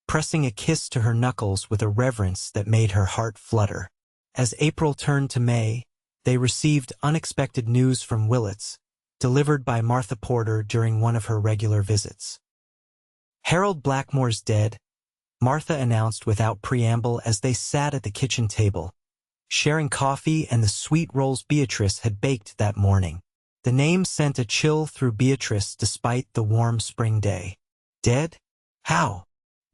pressing a kiss to her knuckles with a reverence that made her heart flutter. As April turned to May, they received unexpected news from Willits, delivered by Martha Porter during one of her regular visits. "Harold Blackmore's dead," Martha announced without preamble as they sat at the kitchen table, sharing coffee and the sweet rolls Beatrice had baked that morning. The name sent a chill through Beatrice despite the warm spring day. "Dead? How?"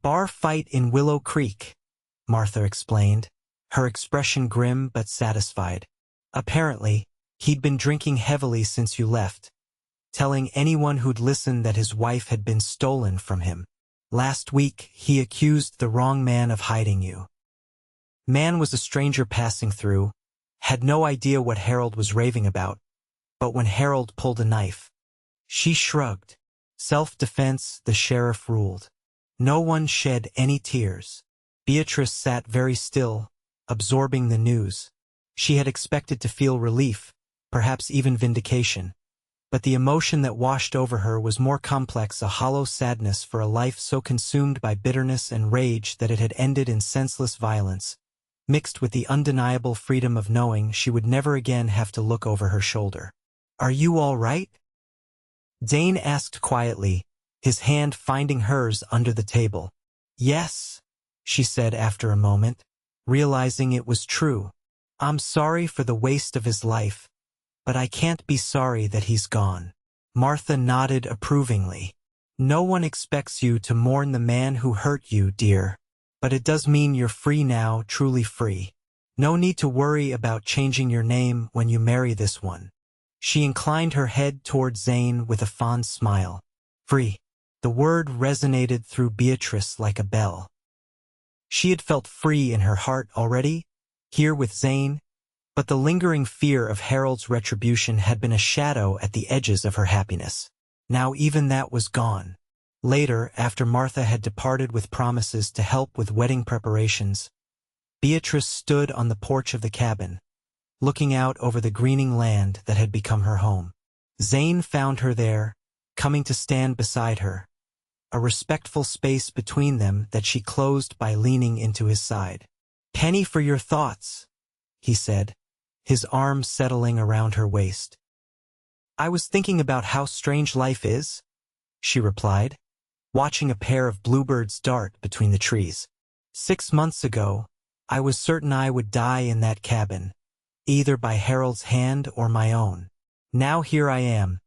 "Bar fight in Willow Creek," Martha explained, her expression grim but satisfied. "Apparently, he'd been drinking heavily since you left, telling anyone who'd listen that his wife had been stolen from him. Last week, he accused the wrong man of hiding you." Man was a stranger passing through, had no idea what Harold was raving about, but when Harold pulled a knife, she shrugged. Self-defense, the sheriff ruled. No one shed any tears. Beatrice sat very still, absorbing the news. She had expected to feel relief, perhaps even vindication. But the emotion that washed over her was more complex, a hollow sadness for a life so consumed by bitterness and rage that it had ended in senseless violence, mixed with the undeniable freedom of knowing she would never again have to look over her shoulder. "Are you all right?" Zane asked quietly, his hand finding hers under the table. "Yes," she said after a moment, realizing it was true. "I'm sorry for the waste of his life, but I can't be sorry that he's gone." Martha nodded approvingly. "No one expects you to mourn the man who hurt you, dear. But it does mean you're free now, truly free. No need to worry about changing your name when you marry this one." She inclined her head toward Zane with a fond smile. Free. The word resonated through Beatrice like a bell. She had felt free in her heart already, here with Zane, but the lingering fear of Harold's retribution had been a shadow at the edges of her happiness. Now even that was gone. Later, after Martha had departed with promises to help with wedding preparations, Beatrice stood on the porch of the cabin, looking out over the greening land that had become her home. Zane found her there, coming to stand beside her, a respectful space between them that she closed by leaning into his side. "Penny for your thoughts," he said, his arm settling around her waist. "I was thinking about how strange life is," she replied, watching a pair of bluebirds dart between the trees. 6 months ago, I was certain I would die in that cabin, either by Harold's hand or my own. Now here I am,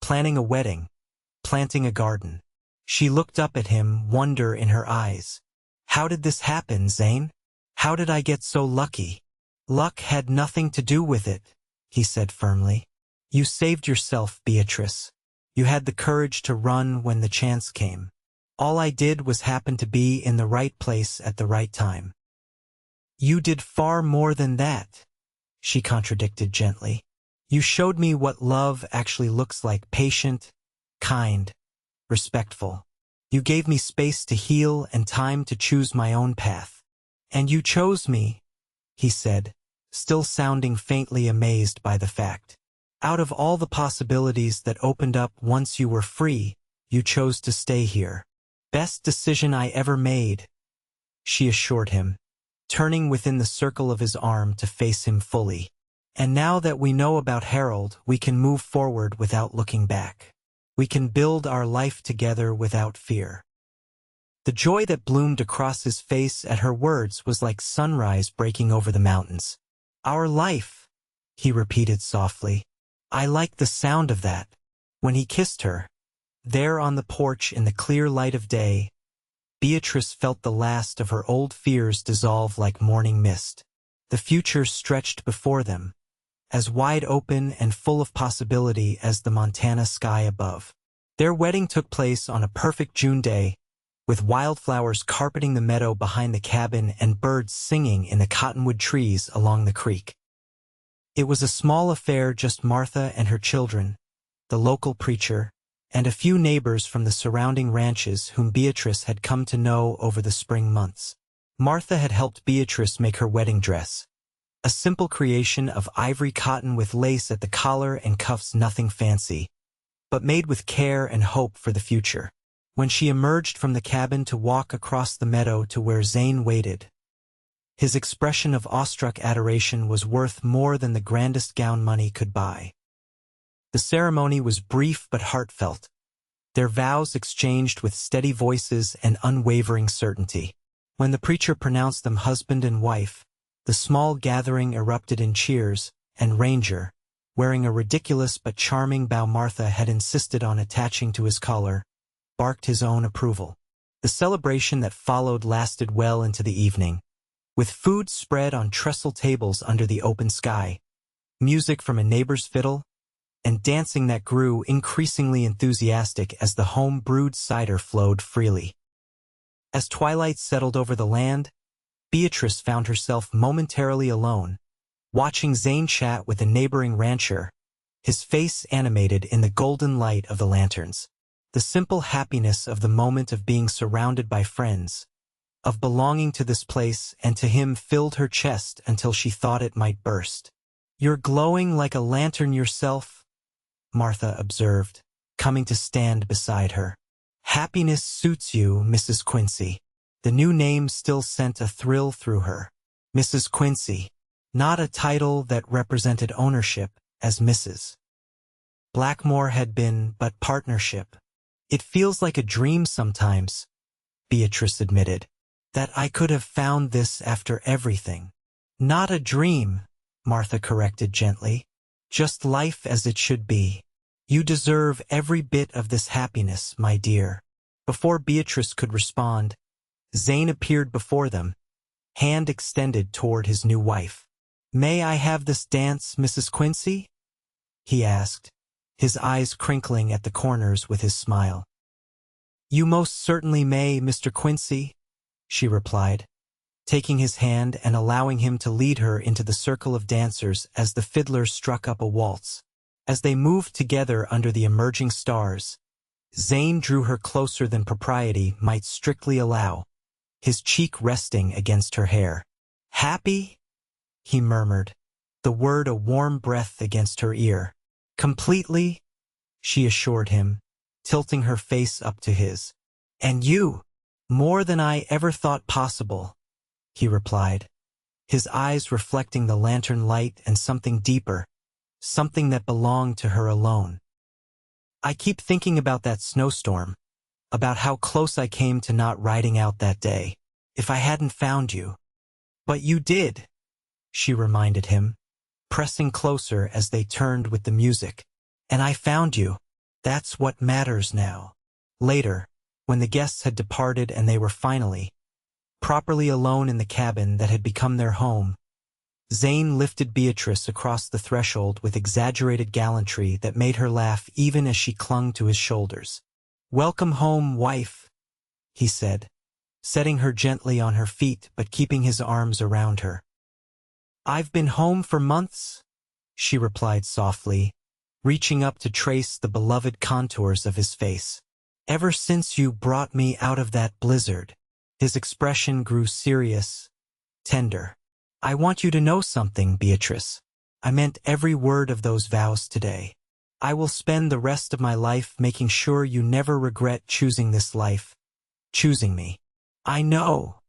planning a wedding, planting a garden." She looked up at him, wonder in her eyes. "How did this happen, Zane? How did I get so lucky?" "Luck had nothing to do with it," he said firmly. "You saved yourself, Beatrice. You had the courage to run when the chance came. All I did was happen to be in the right place at the right time." "You did far more than that," she contradicted gently. "You showed me what love actually looks like, patient, kind, respectful. You gave me space to heal and time to choose my own path. And you chose me," he said, still sounding faintly amazed by the fact. "Out of all the possibilities that opened up once you were free, you chose to stay here. Best decision I ever made," she assured him, turning within the circle of his arm to face him fully. "And now that we know about Harold, we can move forward without looking back. We can build our life together without fear." The joy that bloomed across his face at her words was like sunrise breaking over the mountains. "Our life," he repeated softly. "I liked the sound of that." When he kissed her, there on the porch in the clear light of day, Beatrice felt the last of her old fears dissolve like morning mist. The future stretched before them, as wide open and full of possibility as the Montana sky above. Their wedding took place on a perfect June day, with wildflowers carpeting the meadow behind the cabin and birds singing in the cottonwood trees along the creek. It was a small affair, just Martha and her children, the local preacher, and a few neighbors from the surrounding ranches whom Beatrice had come to know over the spring months. Martha had helped Beatrice make her wedding dress, a simple creation of ivory cotton with lace at the collar and cuffs, nothing fancy, but made with care and hope for the future. When she emerged from the cabin to walk across the meadow to where Zane waited, his expression of awestruck adoration was worth more than the grandest gown money could buy. The ceremony was brief but heartfelt, their vows exchanged with steady voices and unwavering certainty. When the preacher pronounced them husband and wife, the small gathering erupted in cheers, and Ranger, wearing a ridiculous but charming bow Martha had insisted on attaching to his collar, barked his own approval. The celebration that followed lasted well into the evening, with food spread on trestle tables under the open sky, music from a neighbor's fiddle, and dancing that grew increasingly enthusiastic as the home-brewed cider flowed freely. As twilight settled over the land, Beatrice found herself momentarily alone, watching Zane chat with a neighboring rancher, his face animated in the golden light of the lanterns. The simple happiness of the moment of being surrounded by friends, of belonging to this place and to him filled her chest until she thought it might burst. "You're glowing like a lantern yourself," Martha observed, coming to stand beside her. "Happiness suits you, Mrs. Quincy." The new name still sent a thrill through her. Mrs. Quincy, not a title that represented ownership, as Mrs. Blackmore had been, but partnership. "It feels like a dream sometimes," Beatrice admitted, "that I could have found this after everything." "Not a dream," Martha corrected gently. "Just life as it should be. You deserve every bit of this happiness, my dear." Before Beatrice could respond, Zane appeared before them, hand extended toward his new wife. "May I have this dance, Mrs. Quincy?" he asked, his eyes crinkling at the corners with his smile. "You most certainly may, Mr. Quincy," she replied, taking his hand and allowing him to lead her into the circle of dancers as the fiddler struck up a waltz. As they moved together under the emerging stars, Zane drew her closer than propriety might strictly allow, his cheek resting against her hair. "Happy?" he murmured, the word a warm breath against her ear. "Completely," she assured him, tilting her face up to his. "And you? More than I ever thought possible," he replied, his eyes reflecting the lantern light and something deeper, something that belonged to her alone. "I keep thinking about that snowstorm, about how close I came to not riding out that day, if I hadn't found you." "But you did," she reminded him, pressing closer as they turned with the music. "And I found you. That's what matters now." Later, when the guests had departed and they were finally, properly alone in the cabin that had become their home, Zane lifted Beatrice across the threshold with exaggerated gallantry that made her laugh even as she clung to his shoulders. "Welcome home, wife," he said, setting her gently on her feet but keeping his arms around her. "I've been home for months," she replied softly, reaching up to trace the beloved contours of his face. "Ever since you brought me out of that blizzard." His expression grew serious, tender. "I want you to know something, Beatrice. I meant every word of those vows today. I will spend the rest of my life making sure you never regret choosing this life, choosing me." "I know,"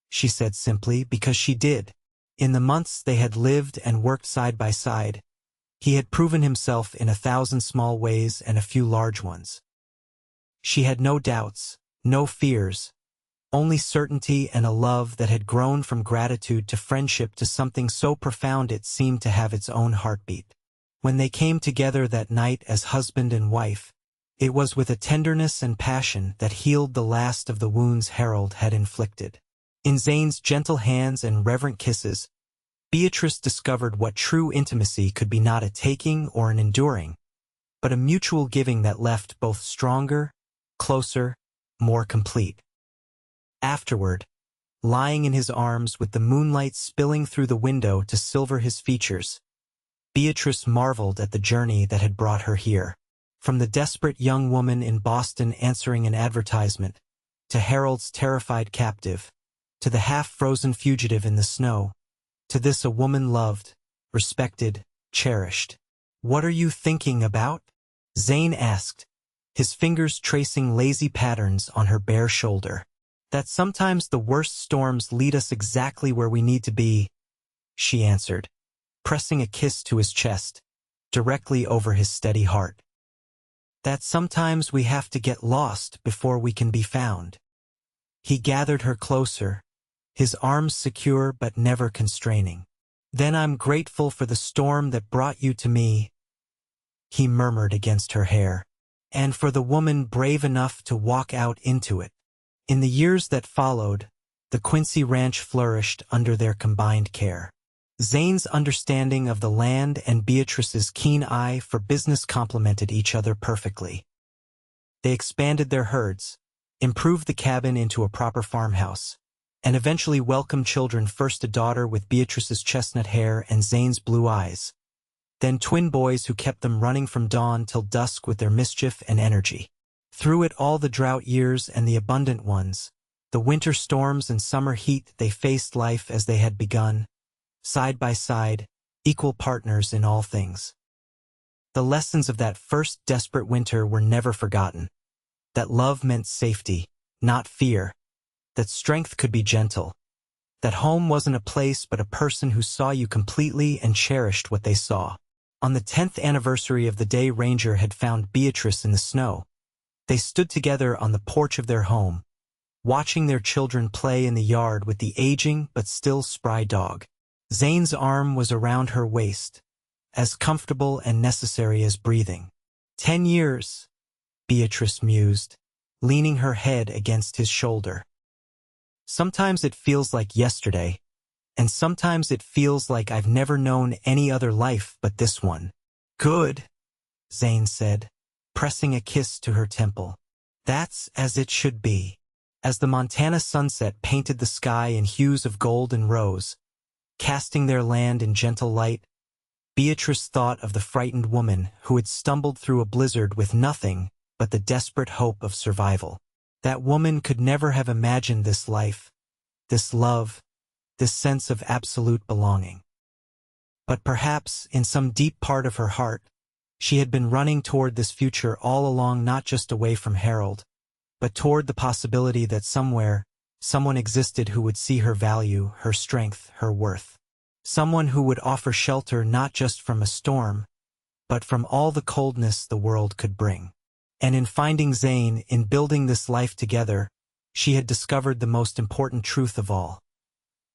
she said simply, because she did. In the months they had lived and worked side by side, he had proven himself in 1,000 small ways and a few large ones. She had no doubts, no fears, only certainty and a love that had grown from gratitude to friendship to something so profound it seemed to have its own heartbeat. When they came together that night as husband and wife, it was with a tenderness and passion that healed the last of the wounds Harold had inflicted. In Zane's gentle hands and reverent kisses, Beatrice discovered what true intimacy could be, not a taking or an enduring, but a mutual giving that left both stronger, closer, more complete. Afterward, lying in his arms with the moonlight spilling through the window to silver his features, Beatrice marveled at the journey that had brought her here. From the desperate young woman in Boston answering an advertisement, to Harold's terrified captive, to the half-frozen fugitive in the snow, to this a woman loved, respected, cherished. "What are you thinking about?" Zane asked, his fingers tracing lazy patterns on her bare shoulder. "That sometimes the worst storms lead us exactly where we need to be," she answered, pressing a kiss to his chest, directly over his steady heart. "That sometimes we have to get lost before we can be found." He gathered her closer, his arms secure but never constraining. "Then I'm grateful for the storm that brought you to me," he murmured against her hair, "and for the woman brave enough to walk out into it." In the years that followed, the Quincy Ranch flourished under their combined care. Zane's understanding of the land and Beatrice's keen eye for business complemented each other perfectly. They expanded their herds, improved the cabin into a proper farmhouse, and eventually welcomed children, first a daughter with Beatrice's chestnut hair and Zane's blue eyes, then twin boys who kept them running from dawn till dusk with their mischief and energy. Through it all, the drought years and the abundant ones, the winter storms and summer heat, they faced life as they had begun, side by side, equal partners in all things. The lessons of that first desperate winter were never forgotten. That love meant safety, not fear. That strength could be gentle. That home wasn't a place but a person who saw you completely and cherished what they saw. On the 10th anniversary of the day Ranger had found Beatrice in the snow, they stood together on the porch of their home, watching their children play in the yard with the aging but still spry dog. Zane's arm was around her waist, as comfortable and necessary as breathing. 10 years, Beatrice mused, leaning her head against his shoulder. Sometimes it feels like yesterday, and sometimes it feels like I've never known any other life but this one. Good, Zane said, pressing a kiss to her temple. That's as it should be. As the Montana sunset painted the sky in hues of gold and rose, casting their land in gentle light, Beatrice thought of the frightened woman who had stumbled through a blizzard with nothing but the desperate hope of survival. That woman could never have imagined this life, this love, this sense of absolute belonging. But perhaps, in some deep part of her heart, she had been running toward this future all along, not just away from Harold, but toward the possibility that somewhere, someone existed who would see her value, her strength, her worth. Someone who would offer shelter not just from a storm, but from all the coldness the world could bring. And in finding Zane, in building this life together, she had discovered the most important truth of all.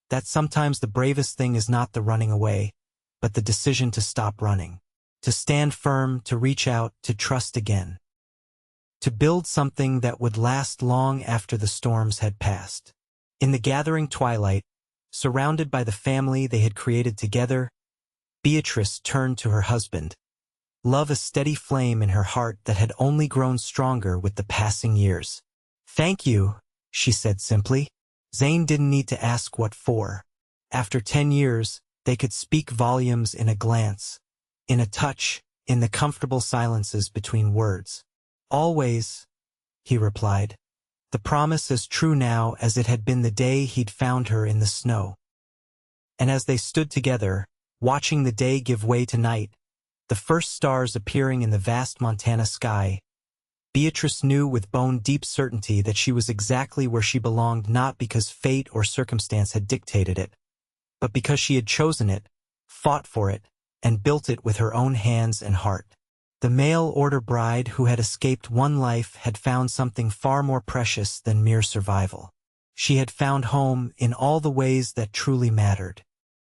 That sometimes the bravest thing is not the running away, but the decision to stop running. To stand firm, to reach out, to trust again. To build something that would last long after the storms had passed. In the gathering twilight, surrounded by the family they had created together, Beatrice turned to her husband. Love a steady flame in her heart that had only grown stronger with the passing years. Thank you, she said simply. Zane didn't need to ask what for. After 10 years, they could speak volumes in a glance, in a touch, in the comfortable silences between words. Always, he replied, the promise as true now as it had been the day he'd found her in the snow. And as they stood together, watching the day give way to night, the first stars appearing in the vast Montana sky, Beatrice knew with bone-deep certainty that she was exactly where she belonged, not because fate or circumstance had dictated it, but because she had chosen it, fought for it, and built it with her own hands and heart. The mail-order bride who had escaped one life had found something far more precious than mere survival. She had found home in all the ways that truly mattered.